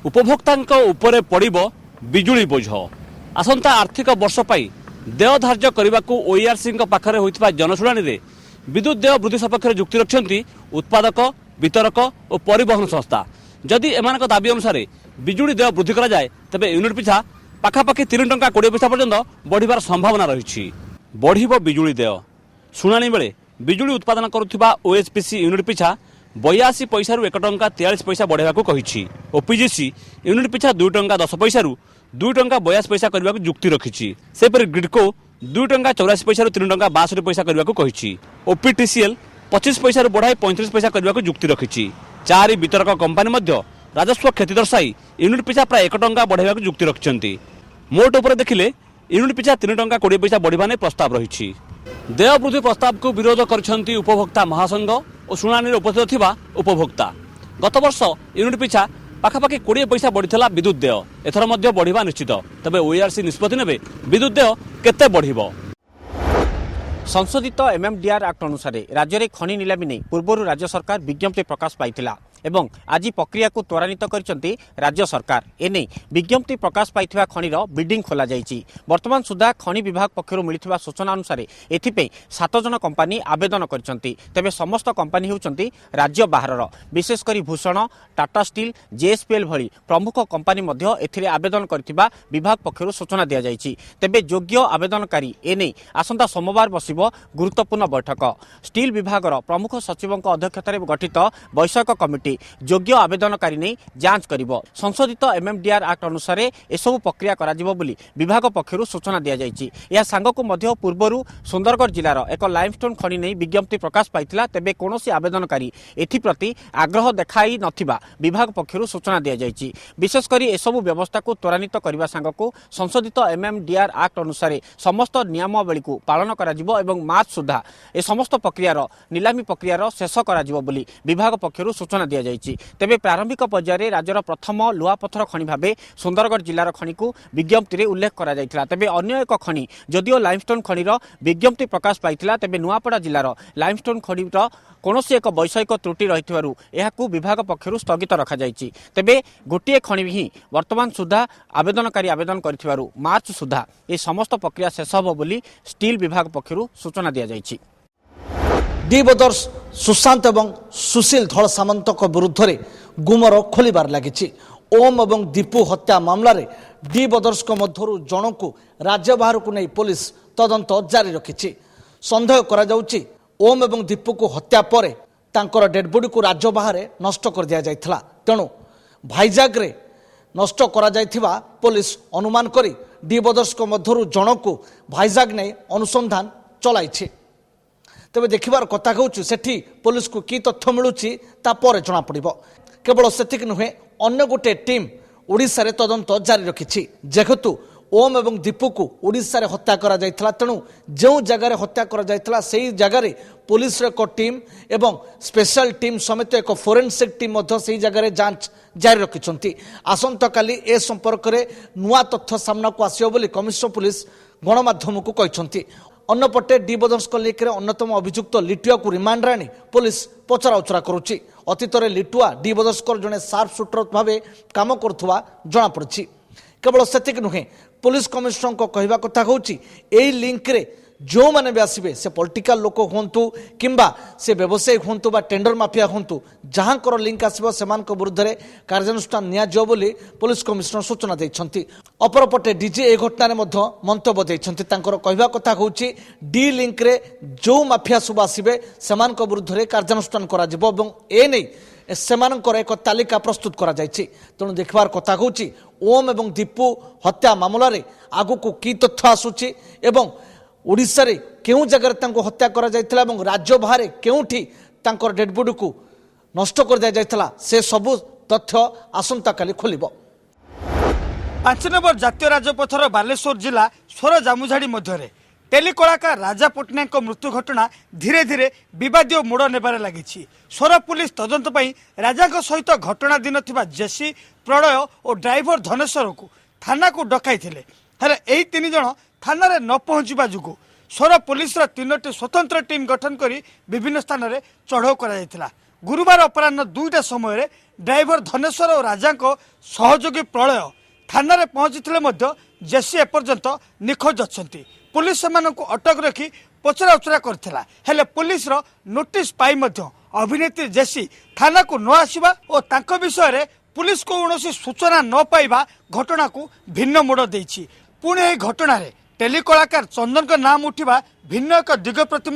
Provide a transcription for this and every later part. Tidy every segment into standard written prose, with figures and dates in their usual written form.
उपभोक्तांक उपरे पड़िबो बिजुली बोझ। आसंता आर्थिक वर्ष पाई देय धार्य करने को ओईआरसी पाखरे होइतिबा जनशुणानी रे विद्युत देय वृद्धि सपक्ष जुक्ति रखिछन्ति उत्पादक वितरक और परिवहन संस्था। जदि एमानक दाबी अनुसार बिजुली देय वृद्धि करा जाए तेबे यूनिट पिछा पाखापाखि 3 टंका 20 पैसा पर्यंत बढ़िबार संभावना रही। बढ़िबो बिजुली देय शुणाणी बेले बिजुली उत्पादन करुथिबा ओएचपीसी यूनिट पिछा 82 पैसा 1 टंका 43 पैसा बढ़ावा को कही। ओपीजीसी यूनिट पिछा 2 टंका 10 पैसा 2 टंका 82 पैसा करने को जुक्ति रखी। सेपरि ग्रिडको 2 टंका 84 पैसा 3 टंका 62 पैसा करने को कही। ओपीटीसीएल 25 पैसा बढ़ाई 35 पैसा करने को जुक्ति रखी। 4 वितरक कंपानी मध्य राजस्व क्षति दर्शाई यूनिट पिछा प्राय 1 टंका बढ़ावा को जुक्ति रखिछन्ति। मोट उपर देखिले यूनिट पिछा 3 टंका 20 पैसा बढ़िबा ने प्रस्ताव रही। देय वृद्धि प्रस्ताव को विरोध करछन्ति उपभोक्ता महासंघ और शुणानी उपस्थित थिबा उपभोक्ता। गत वर्ष यूनिट पिछा पाखापाखि 20 पैसा बढ़िथिला विद्युत देय, एथर मध्य बढ़िबा निश्चित। तबे ओईआरसी निष्पत्ति नेबे विद्युत देय केते बढ़िबो। संशोधित एमएमडीआर एक्ट अनुसार राज्य में खनि निलामी नहीं पूर्व राज्य सरकार विज्ञप्ति प्रकाश पाइथिला एवं आज प्रक्रिया को त्वरान्वित करछन्ति राज्य सरकार। एने विज्ञप्ति प्रकाश पाइथिबा खनिर बिडिंग खोला जाइछि। वर्तमान सुधा खनि विभाग पक्षरु मिलिथिबा सूचना अनुसार एथिपे 7 जन कंपानी आवेदन करछन्ति। तेबे समस्त कंपानी हेउछन्ति राज्य बाहरर। विशेष करी भूषण, टाटा स्टील, जेएसपीएल भली प्रमुख कंपानी मध्य एथिरे आवेदन करथिबा विभाग पक्षरु सूचना दिया जाइछि। तेबे योग्य आवेदनकारी एने आसंता सोमवार बसिबो गुरुत्वपूर्ण बैठक। स्टील विभागर प्रमुख सचिवक अध्यक्षतार गठित वैषयिक कमिटी योग्य आवेदनकारी नहीं जांच करिवो। संशोधित एमएमडीआर एक्ट अनुसार एसबु प्रक्रिया कराजिवो बोली विभाग पक्षरु सूचना दिया जाइछि। या सांगकु मध्य पूर्वरु सुंदरगढ़ जिलार एक लाइमस्टोन खनि नहीं विज्ञप्ति प्रकाश पाइथिला। तेबे कोनोसी आवेदनकारी एथिप्रति आग्रह देखाई नथिबा विभाग पक्षरु सूचना दिया जाइछि। विशेष करी एसबु व्यवस्था को त्वरान्वित करबा सांगकु संशोधित एमएमडीआर एक्ट अनुसार समस्त नियमावली को पालन कराजिवो एवं मार्च सुधा ए समस्त प्रक्रियार निलामी प्रक्रियार शेष कराजिवो बोली विभाग पक्षरु सूचना दिया जाइछि। तेबे प्रारंभिक पर्यायर राज्यर प्रथम लुआपथर खनि भाबे सुंदरगढ़ जिलार खनि को विज्ञप्ति रे उल्लेख करा जाइथिला। तेबे अन्य एक खनि जदिओ लाइमस्टोन खनिर विज्ञप्ति प्रकाश पाइथिला तेबे नुआपड़ा जिलार लाइमस्टोन खनिर कोनोसी एक वैषयिक त्रुटि रहिथिबारु एहाकु विभाग पक्षरु स्थगित रखा जाइछि। तेबे गोटिए खनि ही वर्तमान सुधा आवेदनकारी आवेदन करथिबारु मार्च सुधा ए समस्त प्रक्रिया शेष होबो बोली स्टील विभाग पक्षरु सूचना दिया जाइछि। डी बदर्स सुशांत एवं सुशील धड़ सामंत विरुद्ध में गुमर खोलिबार लगी। ओम एवं दीपू हत्या मामला रे डी बदर्स मध्य जन को राज्य बाहर को नहीं पुलिस तदंत जारी रखी। सन्देह करा जाउछि ओम एवं दीपू को हत्या पर तांकर डेडबॉडी को राज्य बाहर नष्ट कर दिया जाइथिला। तेणु भाईजाग रे नष्ट करा जाइथिबा पुलिस अनुमान करी डी बदर्स मध्य जन को भाईजाग नहीं अनुसंधान चलाइछि। तेज देखिबार कथा कहूँ सेठी पुलिस को की तथ्य मिलूची तापर जना पड़िबो। केवल सेतिक नुहे अन्य गोटे टीम ओडिशा रे तदंत जारी रखिछि। जेहेतु ओम एवं दीपू को ओडिशा रे हत्या करा जाइथिला तेणु जो जगार हत्या करा जाइथिला सेही जगार पुलिस रे एक टीम एवं स्पेशल टीम समेत एक फोरेंसिक टीम मध्य सेही जगार जांच जारी रखिछन्ति। आसंता काली ए संपर्क रे नुआ तथ्य सामना को आसियो बोली कमिशनर पुलिस गणमाध्यम को कहिछन्ति। अन्यपटे डी बदर्स लिंक अन्यतम अभियुक्त लिटुआ को रिमांड आनी पुलिस पचराउचरा करुच्ची। अतीत लिटुआ डी बदर्स जड़े सार्प शूटर भाव काम करुवा जमापड़ी। केवल सेतिक नुहे पुलिस कमिशनर को कहवा कथा हूँ यही लिंक रे जो मैंने भी आसबे से पॉलिटिकल लोक हूँ किंबा से व्यवसायी हूँ बा टेंडर माफिया हूँ जहाँ लिंक आसो से विरुद्ध में कार्यानुष्ठान नियाजिव बोली पुलिस कमिशनर सूचना देते। अपरपटे डीजी ए घटना मंतव्य देते। कहवा कथा हूँ डी लिंक रे जो माफिया सब आसबे से विरुद्ध में कार्यानुष्ठान कर सेमानकर एक तालिका प्रस्तुत करा जायछि। तेणु देखबार कथा हूँ ओम एवं दीपू हत्या मामला रे आगु को की तथ्य आसुची एवं ओडिशा रे केउ जगह तांको हत्या करा जायथिला एवं राज्य बाहर केउठी तांकर डेड बॉडी को नष्ट कर दिया जायथिला से सबु तथ्य आसंता काली खोलिबो। 5 नंबर जातीय राजपथर बालेश्वर जिला सोर जामुझाड़ी मध्य टेलिकलाकार राजा पट्टनायक मृत्यु घटना धीरे धीरे विवादीय मोड़ नेबार लगी। सोर पुलिस तदंत पई राजा सहित घटना दिन थिबा जेसी प्रणय और ड्राइवर धनेश्वर को थाना को डकाई थिले। हेले एही 3 जण थाना रे न पहुंचबा जुगु सोर पुलिस 3टी स्वतंत्र टीम गठन करी विभिन्न स्थान रे चढ़ाऊ करा जायतिला। गुरुवार अपराह 2टा समय ड्राइवर धनेश्वर और राजा सहयोगी प्रलय थाना रे पहुंची जेसी एपर्यंत निखोज अच्छा पुलिस से अटक रखी पचरा उचरा करथिला हेले पुलिस रो नोटिस पाई अभिनेत्री जेसी थाना को न आसीबा और तांको विषय रे पुलिस को कौन सूचना न पाइबा घटना को भिन्न मोड़ देछि। पुणे एही घटना रे टेलीकलाकार चंदन का नाम उठिबा भिन्न एक दिग प्रति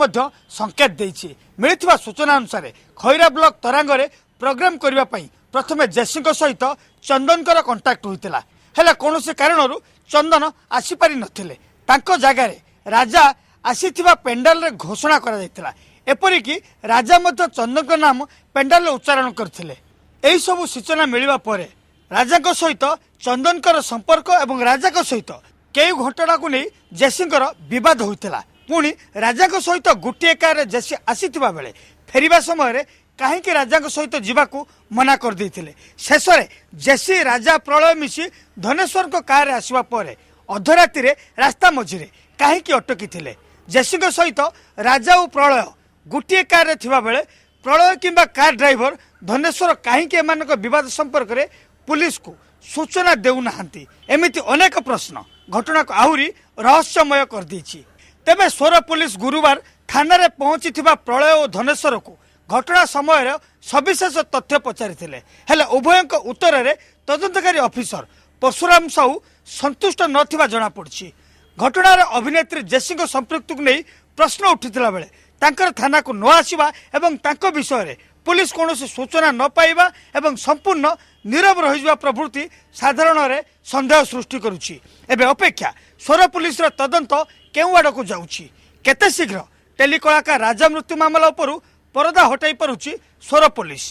संकेत देछि। मिलिथिबा सूचना अनुसार खैरा ब्लॉक तरांगरे प्रोग्राम करबा पई प्रथमे जेसी सहित चंदन कर कांटेक्ट होइतिला हेले कौन कारणरू चंदन आसी पारि नथिले तांको जगह रे राजा आसीथिबा पेंडाल रे घोषणा करा जायतिला एपरिकी राजा मध्य चंदन का नाम पेंडाल उच्चारण करथिले। एही सब सूचना मिलिबा परे राजा सहित चंदन कर संपर्क एवं राजा सहित कई घटना को नहीं जेसींकर विवाद होइतिला। पुणी राजा सहित गोटे कार जेसी आसीथिबा बेले फेरिबा समय कहीं राजा सहित जीवाकू मना कर देथिले। शेष में जेसी राजा प्रलय मिसी धनेश्वर को कार आसवा पर अधराति रास्ता मझिरे कहीं अटकी थिले। जेसी सहित राजा और प्रलय गोटे कार रे थिबा बेले प्रलय किंबा कार ड्राइवर धनेश्वर कहीं एमानक विवाद संपर्क में पुलिस को सूचना देउनाहांती एमिति अनेक प्रश्न घटना को आहुरी रहस्यमय कर देछि। तेबे सोर पुलिस गुरुवार थाना रे पहुंची प्रलय और धनेश्वर को घटना समय सविशेष तथ्य पचारिथिले हेले उभयଙ୍କ उत्तर रे तदंतकारी ऑफिसर परशुराम साहू संतुष्ट नथिबा जणा पड़छि। घटनार अभिनेत्री जेसी संपृक्ति को नहीं प्रश्न उठिथिला बेले तांकर थाना को न आसीबा एवं तांको विषय रे पुलिस कौनसी सूचना न पाइबा एवं संपूर्ण नीरव रहिबा प्रवृत्ति साधारण रे संदेह सृष्टि करुछि। एबे अपेक्षा सोर पुलिस रो तदंत केउ आड़ को जाउछि केते शीघ्र टेलीकलाकार राजा मृत्यु मामला उपरु परदा हटाई पारुछि सोर पुलिस।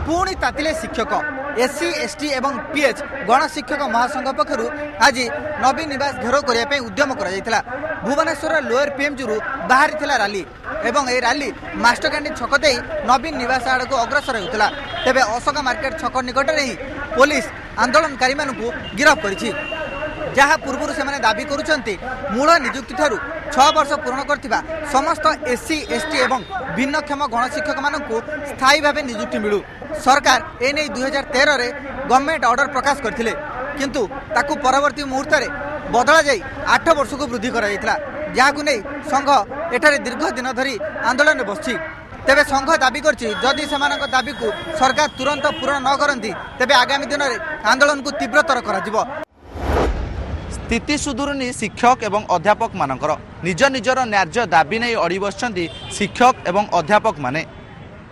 पुणी तातिले शिक्षक एससी एसटी एवं पीएच गणशिक्षक महासंघ पक्षर आज नवीन निवास घेराव करने उद्यम कर भुवनेश्वर लोअर पीएमजी बाहरी रैली एवं ए रैली मास्टर कैंटीन छक दे नवीन निवास आड़ को अग्रसर होता। तेबे अशोका मार्केट छक निकट में ही पुलिस आंदोलनकारी गिरफ्त करिछि। जहाँ पूर्व से दाबी करुँच मूल निजुक्ति ठारू 6 वर्ष पूर्ण करथिबा समस्त एससी एसटी एवं भिन्नक्षम गणशिक्षक मानकु स्थायी भाव निजुक्ति मिलू। सरकार एने 2013 रे गवर्नमेंट ऑर्डर प्रकाश करथिले किंतु ताकू परवर्ती मुहूर्त रे बदला जाई 8 वर्ष को वृद्धि करा जायतिला जाहाकु नै संघ एठारे दीर्घ दिन धरी आंदोलन बसछि। तेबे संघ दाबी करछि जदि सेमानक दाबी को सरकार तुरंत पूर्ण न करंती तेबे आगामी दिन रे आंदोलन को तीव्रतर करा जिवो। स्थिति सुधुरुनी शिक्षक एवं अध्यापक मानकर निज निजर न्याय्य दाबी नहीं अड़ी बसଛନ୍ତି शिक्षक एवं अध्यापक माने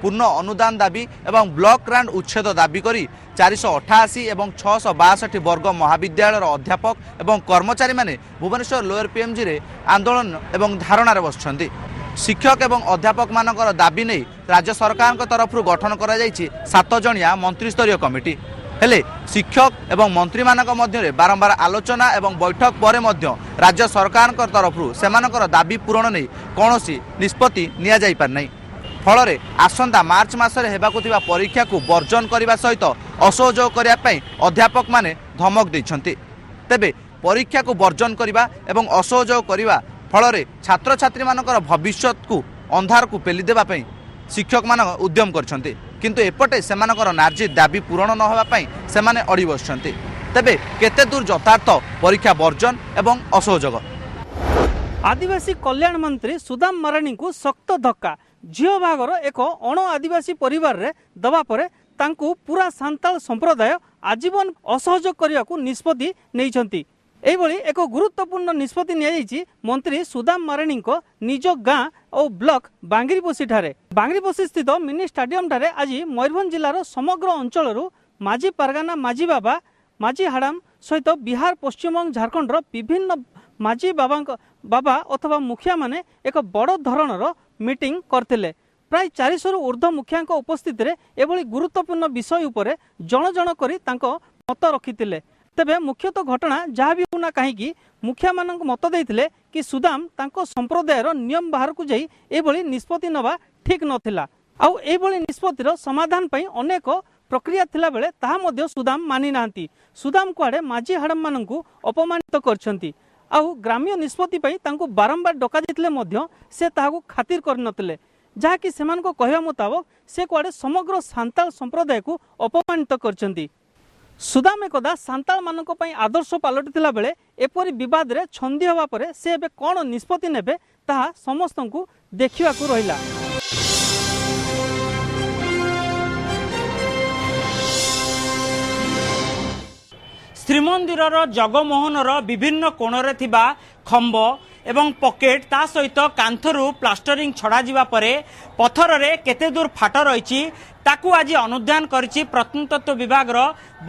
पूर्ण अनुदान दाबी एवं ब्लॉक ग्रांट उच्छेद दाबी करी 488 एवं 662 वर्ग महाविद्यालय अध्यापक एवं कर्मचारी माने भुवनेश्वर लोअर पीएमजी रे आंदोलन एवं धारणा बसଛନ୍ତି। शिक्षक एवं अध्यापक मानकर दाबी नहीं राज्य सरकार तरफ गठन करा जायछि 7 जणिया मंत्रिस्तरीय कमिटी हेले शिक्षक एवं मंत्री मानक मध्य बारंबार आलोचना एवं बैठक पर मध्य राज्य सरकार तरफ सेमानकर दाबी पूरण नहीं कौनसी निष्पत्ति निया जाई पार नहीं। फल आसंता मार्च मासरे हेबाकु थिबा परीक्षा को वर्जन करने सहित असहयोग करने अध्यापक माने धमक देइछन्ति। तेबे परीक्षा को वर्जन करने एवं असहयोग करने फल छात्र छात्री मानकर भविष्य को अंधार को पेली देबा पई शिक्षक मान उद्यम करछन्ति किंतु एपटे सेमानकर नार्जित दाबी पूरण न होबा पई सेमाने अड़ी बसछन्ति। तेबे केते दूर यथार्थ परीक्षा वर्जन एवं असहयोग। आदिवासी कल्याण मंत्री सुदाम माराणी को शक्त धक्का झील भागर एक अण आदिवासी परिवार रे दबा परे तांकु पूरा सांताल संप्रदाय आजीवन असहयोग करने को निष्पत्ति नहीं। एभली एक गुरुत्वपूर्ण निष्पत्ति नियाଯାଇଛି मंत्री सुदाम माराणी को निज गाँ और ब्लॉक बांगिरीपोषी ठारे बांगिरीपोषी स्थित मिनी स्टाडियम ठारे आज मयूरभंज जिलार समग्र अंचल माझी पारगाना माझी बाबा माझी हाड़ाम सहित बिहार पश्चिमबंग झारखंड विभिन्न माझी बाबा अथवा मुखिया माने एक बड़ धरणर मीटिंग करथिले। प्राय 400 ऊर्ध्व मुखिया उपस्थित रे एभली गुरुत्वपूर्ण विषय उपरे जण जण करी तांको मत रखिथिले। तेबे मुख्यतः घटना जहाँ भी होना कहीं मुखिया मानक मत देइथिले कि सुदाम तांको संप्रदायर नियम बाहर को जाई एभली निष्पत्ति नवा ठीक नथिला। आउ एभली निष्पत्तिर समाधान पई अनेक प्रक्रिया थिला बेले ताहा मध्ये सुदाम मानि नांती। सुदाम कुआडे माझी हाड़म मानकु अपमानित करछंती। आउ ग्राम्य निष्पत्ति पई तांको बारंबार डका जितले मध्य से ताहाकु खातिर कर नतले। जहाँकि सेमानको कहवा मुताबक से कुआडे समग्र सांताल संप्रदाय को अपमानित करछन्ती। सुदाम एकदा सांताल मानक पई आदर्श पालटिथिला बेले एपरि विवाद रे छंदी हवा परे से एबे कोन निष्पत्ति नेबे ताहा समस्तंकु देखिबाकू रहिला। श्रीमंदिर जगमोहनर विभिन्न कोणरे थिबा खंब एवं पॉकेट ता सहित कांथरू प्लास्टरिंग छड़ा जिबा परे पत्थर रे केते दूर फाट रही ताकू आज अनुधान करिछि प्रत्नतत्व विभाग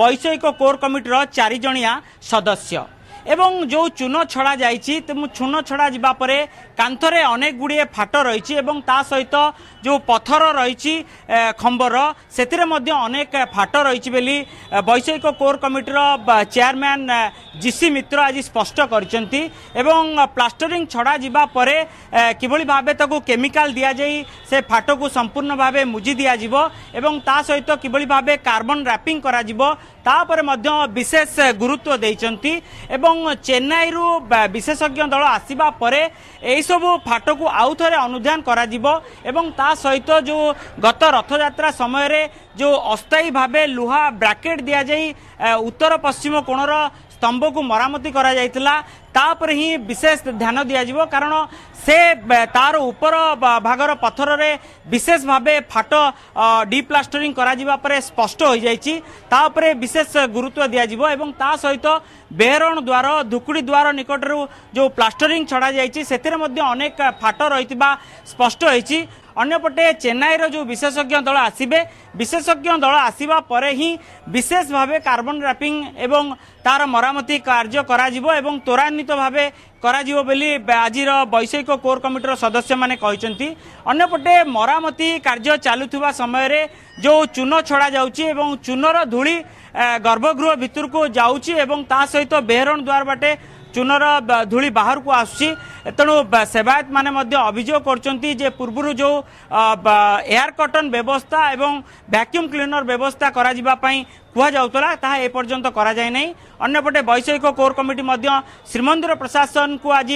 वैषयिक कोर कमिटीर 4 जणिया सदस्य एवं जो चून छड़ा जाइछि चून छड़ा जिबा परे कांथरे अनेक गुड़िए फाट रही एवं ता सहित जो पत्थर रही खंबर सेतिरे मध्य अनेक फाट रही बेली वैषयिक कोर कमिटीर चेयरमैन जीसी मित्र आज स्पष्ट करछन्ती एवं प्लास्टरिंग छड़ा जिबा परे किभली भाबे ताकू केमिकल दिया जाई से फाट को संपूर्ण भाबे मुजी दिया जिवो एवं ता सहित किभली भाबे कार्बन रैपिंग करा जिवो तापर मध्य विशेष गुरुत्व देइछन्ती एवं चेन्नई रु विशेषज्ञ दल आसीबा परे एई सबु फाट को आउ थरे अनुधान करा जिवो एवं ता सहित जो गत रथयात्रा समय रे जो अस्थायी भाबे लुहा ब्रैकेट दिया जाई उत्तर पश्चिम कोणर स्तंभ को मरामती करा जाइतिला तापर ही विशेष ध्यान दिया जिवो कारण से तार ऊपर भागर पत्थर रे विशेष भाबे फाट डिप्लास्टरिंग करा जिबा परे स्पष्ट हो जाइछि तापरे विशेष गुरुत्व दिया जिवो एवं ता सहित बेहरण द्वार धुकुड़ी द्वार निकटरू जो प्लास्टरिंग छड़ा जाइछि सेतिरे मध्ये अनेक फाट रहितिबा स्पष्ट होइछि। अन्यपटे चेन्नई जो विशेषज्ञ दल आसीबे विशेषज्ञ दल आसीबा परे ही विशेष भावे कार्बन रैपिंग एवं तार मरामती कार्य करा जिवो एवं त्वरान्वित भावे करा जिवो बेली आजिर वैषयिक कोर कमिटीर सदस्य माने कहिसंती। अन्यपटे मरामती कार्य चालुथिबा समय रे जो चून छड़ा जाउची एवं चूनर धूली गर्भगृह भितर को जाउची एवं ता सहित बेहरण द्वार बाटे चूनर धूली बाहर को आसुची तेणु सेवायत माने मध्य अभियोग करछन्ती जे पूर्वरु जो एयर कटन व्यवस्था एवं वैक्यूम क्लीनर व्यवस्था करा जिबा पई कुआ जाउतला ताहा ए पर्यंत करा जाय नै। अन्यपटे वैषयिक कोर कमिटी मध्य श्रीमंदिर प्रशासन को आज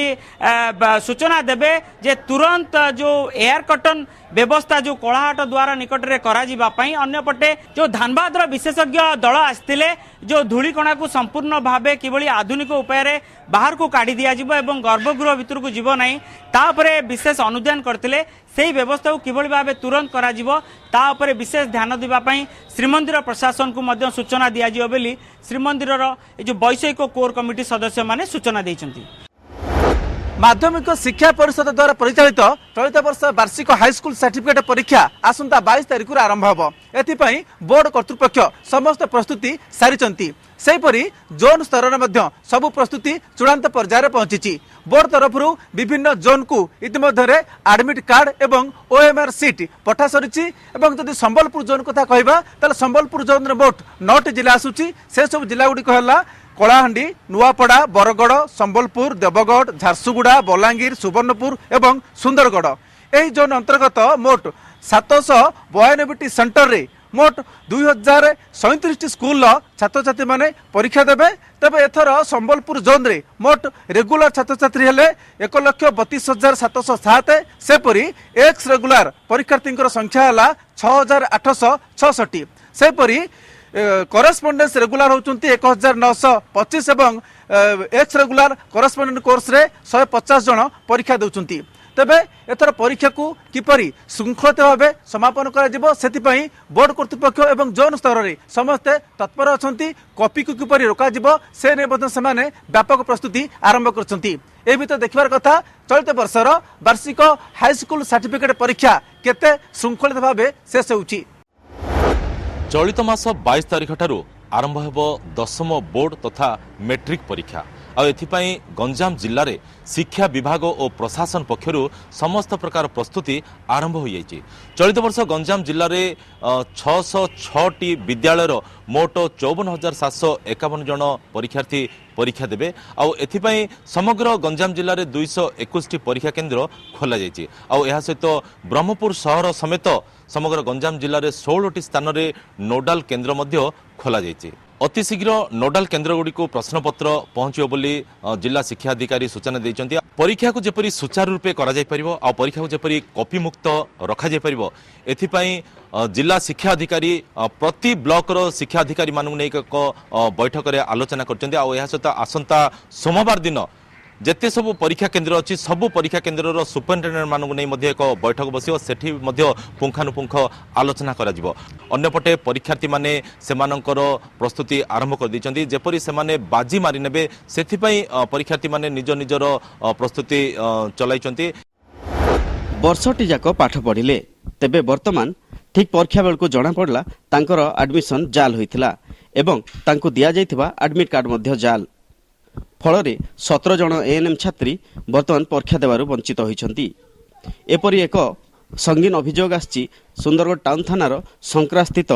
सूचना देबे जे तुरंत जो एयर कटन व्यवस्था जो कोलाहाट द्वारा निकट रे करा जिबा पई अन्यपटे जो धानबाद विशेषज्ञ दल आस्तिले जो धूलिकणा को संपूर्ण भावे किभली आधुनिक उपाय रे बाहर को काढ़ी दिया जिवो एवं गर्भगृह भितर को जीव नहीं तापरे विशेष अनुधान करथिले सेही व्यवस्था को किभली भावे तुरंत करा जिवो तापरे विशेष ध्यान दिबा पई श्रीमंदिर प्रशासन को मध्य सूचना दिया जिवो बेली श्रीमंदिर जो वैषयिक कोर कमिटी सदस्य माने सूचना दैछन्ती। माध्यमिक शिक्षा परिषद द्वारा परिचालित चलित वर्ष वार्षिक हाईस्कूल सर्टिफिकेट परीक्षा आसंता 22 तारिख आरंभ होब एथिपाई बोर्ड कर्तृपक्ष समस्त प्रस्तुति सारिचंती सेहीपरि जोन स्तर में सबु प्रस्तुति चूड़ांत पर्यायर पहुंची बोर्ड तरफ विभिन्न जोन को इतिमध्य एडमिट कार्ड एवं ओएमआर सीट पठा सरी जदि संबलपुर जोन कथा कहबा संबलपुर जोन रे मोट 9 जिला आसुची से सब जिला गुडी कहला कलाहांडी नुआपड़ा बरगड़ संबलपुर देवगढ़ झारसुगुड़ा बलांगीर सुवर्णपुर एवं सुंदरगढ़ यही जोन अंतर्गत मोट 792 सेंटर रे मोट 2037 स्कूल छात्र छात्री माने परीक्षा देबे तबे एथर संबलपुर जोन रे मोट रेगुलर छात्र छात्री हेले 1,32,707 सेपरी एक्स रेगुलर परीक्षार्थी संख्या हला 6,866 सेपरी करेस्पोंडेंस रेगुलर होचुंती 1,925 एवं एक्स रेगुलर करेस्पोंडेंट कोर्स रे 150 जन परीक्षा देउचुंती तेबे एथर परीक्षा को किपरि श्रृंखलित भाव समापन करा सेतिपई बोर्ड कर्तृपक्ष एवं जोन स्तर रे समस्ते तत्पर अछंती कॉपी को किपरि रोका जिवो से ने बद समाने व्यापक प्रस्तुति आरंभ करछंती ए भीतर देखबार कथा चलित वर्षर वार्षिक हाई स्कूल सर्टिफिकेट परीक्षा केते श्रृंखलित भाव शेष होउची। चलित मास 22 तारिख ठारू आरंभ हेबो 10म बोर्ड तथा मैट्रिक परीक्षा आ एथिपाई गंजाम जिल्ला रे शिक्षा विभाग और प्रशासन पक्षरु समस्त प्रकार प्रस्तुति आरंभ हो जाइछि। चलित वर्ष गंजाम जिल्ला रे 606 विद्यालय मोट 54,751 जन परीक्षार्थी परीक्षा देबे आ एथिपाई समग्र गंजाम जिल्ला रे 221 परीक्षा केन्द्र खोला जाइछि आ एहा सहित ब्रह्मपुर शहर समेत समग्र गंजाम जिल्ला रे 16 स्थान रे नोडाल केन्द्र मध्य खोला जाइछि। अति शीघ्र नोडाल केन्द्रगुड़ी को प्रश्नपत्र पहुंचो बोली जिला शिक्षा अधिकारी सूचना देइछन्ती। परीक्षा को जेपरी सुचारू रूपे करा जाय परिबो आ परीक्षा को जेपरी कॉपी मुक्त रखा जाय परिबो एथिपाई जिला शिक्षा अधिकारी प्रति ब्लॉक रो शिक्षा अधिकारी मानु नै एक बैठक रे आलोचना करछन्ती आ एहा सहित आसंता सोमवार दिन जेते सबु परीक्षा केन्द्र अच्छी सबु परीक्षा केन्द्र सुपरिटेडेंट मानक नहीं एक बैठक बसिव सेठी पुंखानुपुंख आलोचना करा जिवो। अन्यपटे परीक्षार्थी माने सेमानकर प्रस्तुति आरंभ कर दैछन्ती जेपरि सेमाने बाजी मारि नेबे सेथिपई परीक्षार्थी माने निज निजर प्रस्तुति चलाइछन्ती। वर्षटी जाक पाठ पढ़िले तेबे वर्तमान ठीक परीक्षा बेलू जना पड़ला तांकर एडमिशन जाल होइथिला एवं तांको दिया जाइथिबा एडमिट कार्ड मध्य जाल फलरे 17 जन एएनएम छात्री वर्तमान परीक्षा देवारु वंचित होइछन्ती। एपरि एक संगीन अभियोग आछि सुंदरगढ़ टाउन थानार संक्रास्थित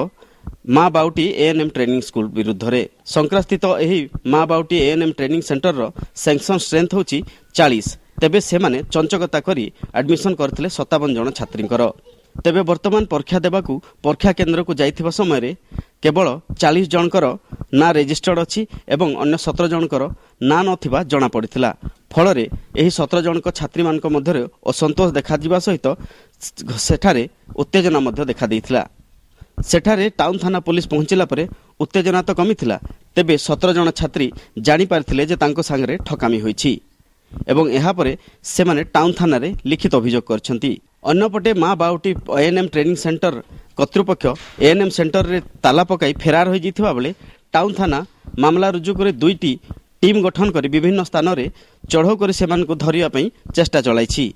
माँ बाउटी एएनएम ट्रेनिंग स्कूल विरुद्ध रे। संक्रास्थित एही माँ बाउटी एएनएम ट्रेनिंग सेंटर रो सैंक्शन स्ट्रेंथ होछि 40 तेबे सेमाने चंचकता करी एडमिशन करथिले 57 जन छात्रींकर। तेबे वर्तमान परीक्षा देबाकू परीक्षा केन्द्र को जाइथिबा समय रे केवल 40 जनकर ना रेजिस्टर्ड अछि एवं अन्य 17 जनकर ना नथिबा जना पड़िथिला। फलरे एही 17 जनक छात्री मानक मध्यरे असंतोष देखा जिबा सहित सेठारे उत्तेजना मध्य देखा देइथिला। सेठारे टाउन थाना पुलिस पहुंचिला परे उत्तेजना तो कमिथिला तेबे 17 जन छात्री जानि पारथिले जे तांको संगरे ठकामी होईछि एवं एहा परे सेमाने टाउन थाना रे लिखित अभियोग करछन्ती। अन्यपटे माँ बाउटी एएनएम ट्रेनिंग सेंटर कर्तृपक्ष एएनएम सेंटर रे ताला पकाई फेरार हो जाइथिबा बेले टाउन थाना मामला रुजु करे 2टी टीम गठन कर विभिन्न स्थान रे चढ़ाऊ कर सेमानकु धरिया पई चेष्टा चलाइछि।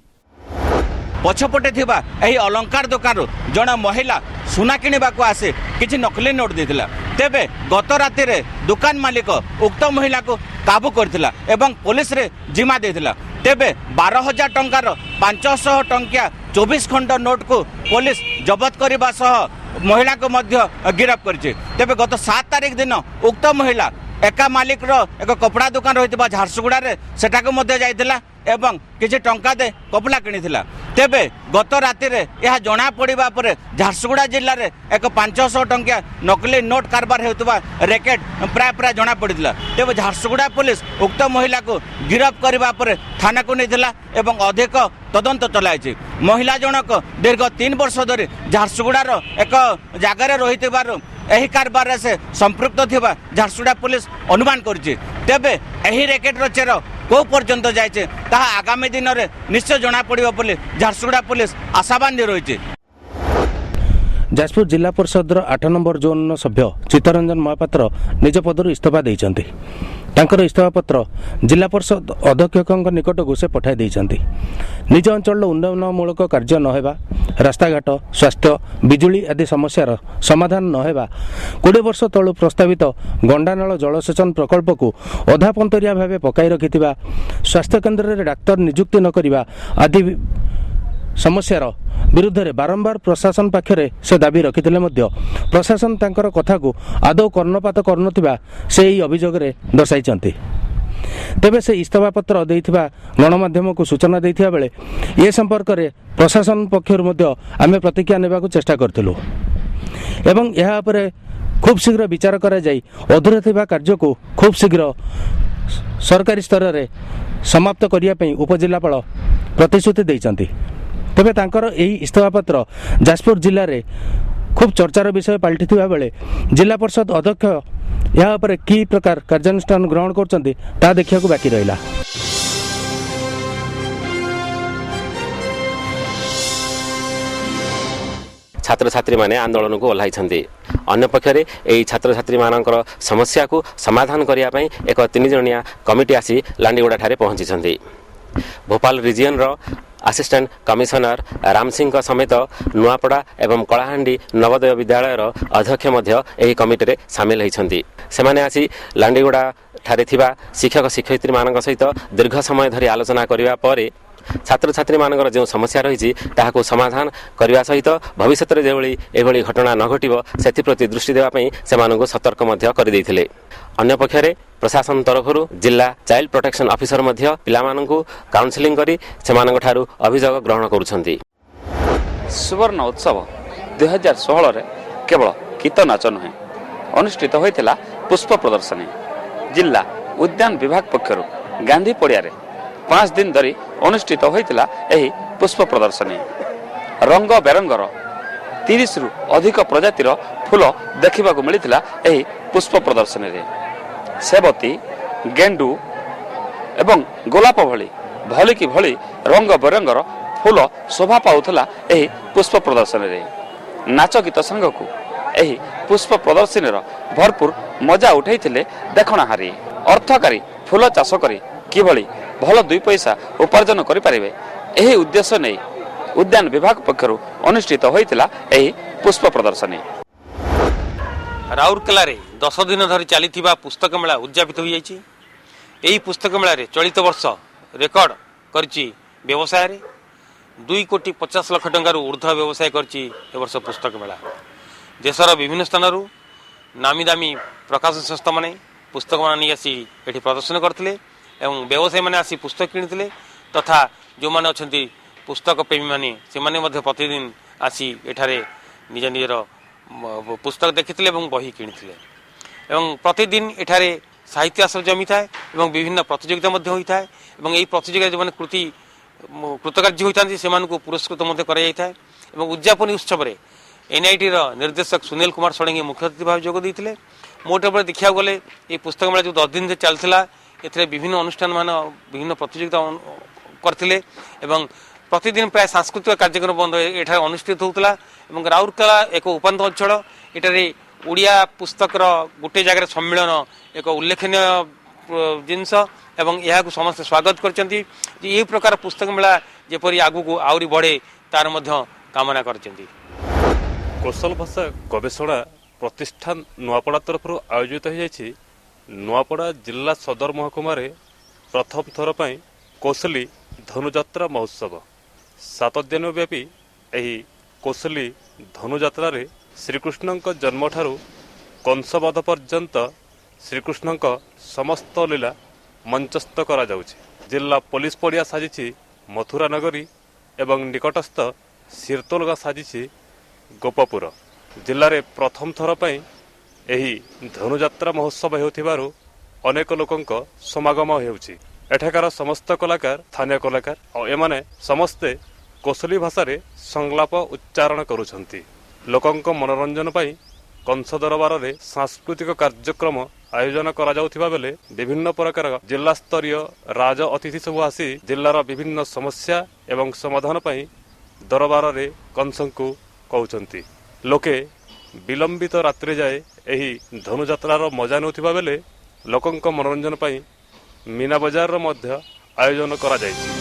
पछपटे थिबा एही अलंकार दुकान जण महिला सुना किणवा को आसे किछि नकली नोट देथिला तेबे गत राति रे दुकान मालिक उक्त महिला को काबू करथिला एवं पुलिस रे जिम्मा देथिला। तेबे 12,000 टंकार 500 टंकिया 24 खंड नोट को पुलिस जबत करबा सह महिला को मध्य गिरफ्त करछि। तेबे गत 7 तारिख दिन उक्त महिला एका मालिक रो एक कपड़ा दुकान रहितबा झारसुगुड़ा रे सेटा को मध्य जाइथिला एवं किछि टंका दे कपड़ा किनिथिला। तेबे गत राति रे यह जना पड़िबा परे झारसुगुड़ा जिल्ला रे एक 500 टंकिया नकली नोट कारबार हेतुबा रैकेट प्राय जना पड़िथिला। तेबे झारसुगुड़ा पुलिस उक्त महिला को गिरफ्त करबा परे थाना को नेथिला एवं अधिक तदंत चलाइछि। महिला जनक दीर्घ 3 वर्ष धरि झारसुगुड़ा रो एक जागारे रहितबार एही कारबार से संपृक्त थिबा झारसुगुड़ा पुलिस अनुमान करछि। तेबे एही रैकेट रो चेर को पर्यंत जाइछे ताहा आगामी दिन रे निश्चय जना पड़िबो बोली झारसुगुड़ा पुलिस आशावादी रहिछि। जाजपुर जिला परिषद 8 नंबर जोन सभ्य चित्तरंजन महापात्र निज पदर इस्तीफा देइछन्ति। तांकर इस्तीफा पत्र जिला परिषद अध्यक्ष निकट को से पठाई देइछन्ति। निज अंचल उन्नयनमूलक कार्य नहेबा रास्ताघाट स्वास्थ्य बिजुली आदि समस्यार समाधान नहेबा 20 वर्ष तलू प्रस्तावित गंडानाल जलसेचन प्रकल्प को अधा पंतरिया भाव पकाई रखिथिबा स्वास्थ्य केन्द्र रे डाक्तर नियुक्ति न करिबा आदि समस्यार विरुद्ध रे बारंबार प्रशासन पाखरे से दाबी रखिथिले मध्य प्रशासन तांकर कथा को आदौ कर्णपात करनथिबा से एही अभियोग रे दर्शाइछन्ति। तेबे से इस्तीफा पत्र देइथिबा गणमाध्यम को सूचना देइथिबा बेले ए संपर्क रे प्रशासन पक्षर मध्य आमे प्रतिक्रिया नेबाकू चेष्टा करथिलु एवं एहा उपरे खूब शीघ्र विचार करा जाई अधूरा थिबा कार्य को खूब शीघ्र सरकारी स्तर रे समाप्त करिया पई उपजिल्लापाल प्रतिश्रुति देइछन्ति। तेबे तांकर एही इस्तीफा पत्र जाजपुर जिल्ला रे खूब चर्चार विषय पलटिथिबा बेले जिला परिषद अध्यक्ष या उपरे की प्रकार कार्यानुष्ठान ग्रहण करछन्ति ता देखियाकू बाकी रहिला। छात्र छात्री माने आंदोलन को ओह्लाइछन्ति। अन्य पक्षरे एही छात्र छात्री मानकर समस्या को समाधान करिया पई एक 3 जणिया कमिटी आसी लांडीगुड़ा ठारे पहुंचिछन्ति। भोपाल रिजियन रो असिस्टेंट कमिशनर राम सिंह समेत नुआपड़ा एवं कलाहांडी नवोदय विद्यालय अध्यक्ष मध्य एही कमिटी रे शामिल होइछन्ति। सेमाने आसी लांडीगुड़ा ठारे थिबा शिक्षक शिक्षयित्री मानक सहित दीर्घ समय धरि आलोचना करिवा परे छात्र छात्री मानकर जो समस्या रही ताहाको समाधान करने सहित भविष्य में जो एभली घटना न घटिबो सेति प्रति दृष्टि देवा पई सेमानंको सतर्क मध्य कर दैथिले। अन्य पक्षरे प्रशासन तरफरु जिला चाइल्ड प्रोटेक्शन ऑफिसर मध्य पिलामानंको काउंसलिंग करी सेमानंको ठारू अभियोग ग्रहण करुछन्ति। सुवर्ण उत्सव 2016 रे केवल गीत नाच नुहे अनुष्ठित होइतिला पुष्प प्रदर्शनी जिला उद्यान विभाग पक्षर गांधी पड़िया 5 दिन धरी अनुष्ठित होइतिला एही पुष्प प्रदर्शनी रंग बेरंगर 30 रु अधिक प्रजातिर फूल देखा मिलता एही पुष्प प्रदर्शनी रे सेवती गेंडू एवं गोलाप भली कि भली रंग बेरंगर फूल शोभा पाउथला एही पुष्प प्रदर्शनी रे नाच गीत संघ को एही पुष्प प्रदर्शनी भरपूर मजा उठाइथिले देखणाहारी अर्थकारी फूल चाष करी किभली भल 2 पैसा उपार्जन करि पारिबे एही उद्देश्य नै उद्यान विभाग पक्षरु अनुष्ठित होइतिला एही पुष्प प्रदर्शनी राउरकेला रे 10 दिन धरी चलीथिबा पुस्तक मेला उद्यापित होई जायछि। एही पुस्तक मेला रे चलित वर्ष रेकर्ड करछि व्यवसाय रे 2,50 लाख टंका ऊर्ध्व व्यवसाय करछि ए वर्ष पुस्तक मेला। देशर विभिन्न स्थानरू नामी दामी प्रकाशन संस्था माने पुस्तक मान आसी एठी प्रदर्शन करथिले एवं व्यवसायी माने आसी पुस्तक किनिथिले तथा जो माने अछंती पुस्तक प्रेमी माने से माने मध्ये प्रतिदिन आसी एठारे निज निजर पुस्तक देखिथिले एवं बही किनिथिले एवं प्रतिदिन एठारे साहित्य आश्रय जमी थाए एवं विभिन्न प्रतियोगिता मध्ये होई थाए एवं एही प्रतियोगिता जो माने कृतकार्य होइतांती सेमानकु पुरस्कृत मध्ये करा जाय थाए एवं उद्यापन उत्सव रे एनआईटी निर्देशक सुनील कुमार षडंगी मुख्य अतिथि भाव जोग देते मोटे पर देखा गले ये पुस्तक मेला जो 10 दिन से चलता ए विभिन्न अनुष्ठान मान विभिन्न प्रतियोगिता करते एवं प्रतिदिन प्राय सांस्कृतिक कार्यक्रम बंद एठार अनुष्ठित होता राउरकेला एक उपांत अंचल एठारे ओडिया पुस्तकर गोटे जगह सम्मेलन एक उल्लेखनीय जिनस एवं यह समस्त स्वागत करछंती ये प्रकार पुस्तक मेला जेपरी आगु को आउरी बढ़े तार मध्य कामना करछंती। कौशल भाषा गवेषणा प्रतिष्ठान नुआपड़ा तरफ आयोजित हो नुआपड़ा जिला सदर महकुमा प्रथम थर पर कौशली धनुजात्रा महोत्सव 7 दिन व्यापी यही कौशली धनुजात्रा श्रीकृष्ण जन्म ठारू कंसवध पर्यंत श्रीकृष्ण समस्त लीला मंचस्थ करा जाउछि। जिला पुलिस पड़िया साजिछि मथुरा नगरी एवं निकटस्थ सिरतोलगा साजिछि गोपपुर। जिले में प्रथम थर पर यही धनुजात्रा महोत्सव होथिबारु अनेक लोकंक समागम होउछि। एठाकार समस्त कलाकार स्थानीय कलाकार और एमाने समस्ते कौशली भाषा रे संलाप उच्चारण करुछंती। लोकंक मनोरंजन पाई कंस दरबार रे सांस्कृतिक कार्यक्रम आयोजन करा जाउथिबा बेले विभिन्न प्रकार जिला स्तरीय राज अतिथि सब आसी जिलार विभिन्न समस्या एवं समाधान पाई दरबार रे कंसंकु कहउछंती। लोके विलंबित रात्रि जाए एही धनुजात्रार मजा नउथिबा बेले लोकंक मनोरंजन पाई मीना बजार मध्य आयोजन करा जायछि।